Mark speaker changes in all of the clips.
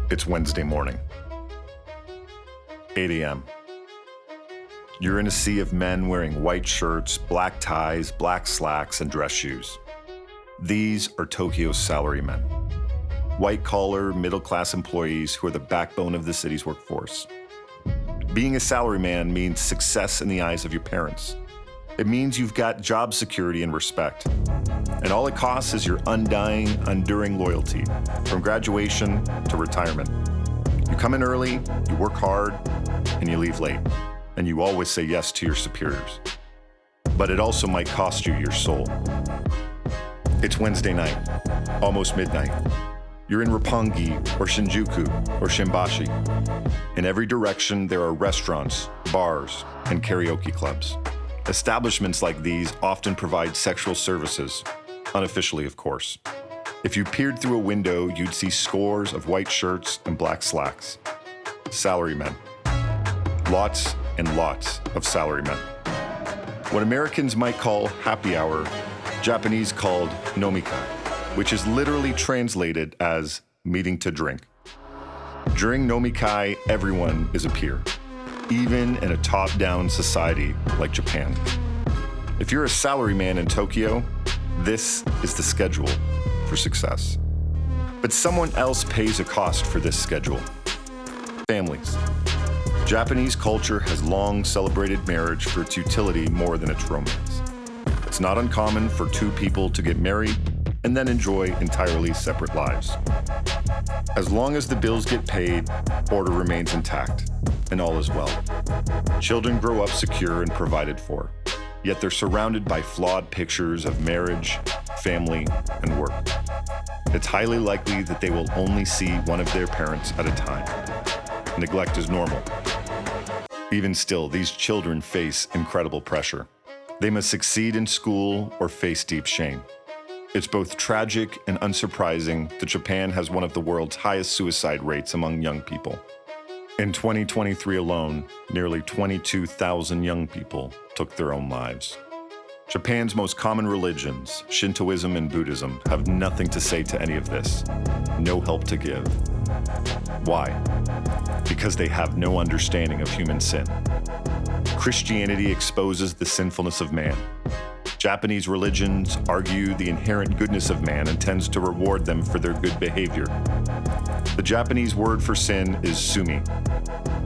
Speaker 1: It's Wednesday morning, 8 a.m. You're in a sea of men wearing white shirts, black ties, black slacks, and dress shoes. These are Tokyo's salarymen. White-collar, middle-class employees who are the backbone of the city's workforce. Being a salaryman means success in the eyes of your parents. It means you've got job security and respect. And all it costs is your undying, enduring loyalty, from graduation to retirement. You come in early, you work hard, and you leave late. And you always say yes to your superiors. But it also might cost you your soul. It's Wednesday night, almost midnight. You're in Roppongi, or Shinjuku, or Shimbashi. In every direction, there are restaurants, bars, and karaoke clubs. Establishments like these often provide sexual services, unofficially, of course. If you peered through a window, you'd see scores of white shirts and black slacks. Salarymen. Lots and lots of salarymen. What Americans might call happy hour, Japanese called nomikai, which is literally translated as meeting to drink. During nomikai, everyone is a peer, even in a top-down society like Japan. If you're a salaryman in Tokyo, this is the schedule for success. But someone else pays a cost for this schedule. Families. Japanese culture has long celebrated marriage for its utility more than its romance. It's not uncommon for two people to get married and then enjoy entirely separate lives. As long as the bills get paid, order remains intact, and all is well. Children grow up secure and provided for, yet they're surrounded by flawed pictures of marriage, family, and work. It's highly likely that they will only see one of their parents at a time. Neglect is normal. Even still, these children face incredible pressure. They must succeed in school or face deep shame. It's both tragic and unsurprising that Japan has one of the world's highest suicide rates among young people. In 2023 alone, nearly 22,000 young people took their own lives. Japan's most common religions, Shintoism and Buddhism, have nothing to say to any of this. No help to give. Why? Because they have no understanding of human sin. Christianity exposes the sinfulness of man. Japanese religions argue the inherent goodness of man and tends to reward them for their good behavior. The Japanese word for sin is sumi.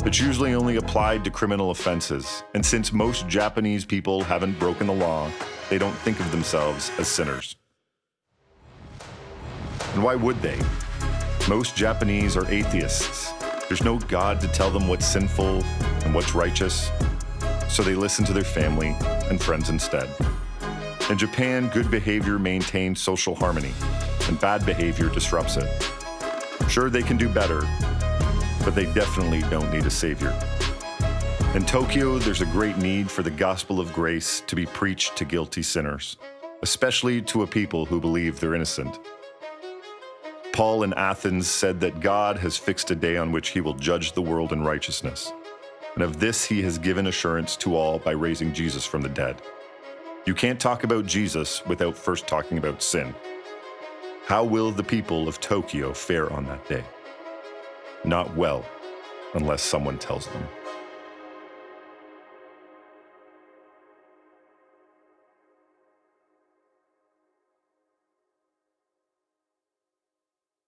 Speaker 1: It's usually only applied to criminal offenses, and since most Japanese people haven't broken the law, they don't think of themselves as sinners. And why would they? Most Japanese are atheists. There's no God to tell them what's sinful and what's righteous, so they listen to their family and friends instead. In Japan, good behavior maintains social harmony, and bad behavior disrupts it. Sure, they can do better, but they definitely don't need a savior. In Tokyo, there's a great need for the gospel of grace to be preached to guilty sinners, especially to a people who believe they're innocent. Paul in Athens said that God has fixed a day on which he will judge the world in righteousness, and of this he has given assurance to all by raising Jesus from the dead. You can't talk about Jesus without first talking about sin. How will the people of Tokyo fare on that day? Not well, unless someone tells them.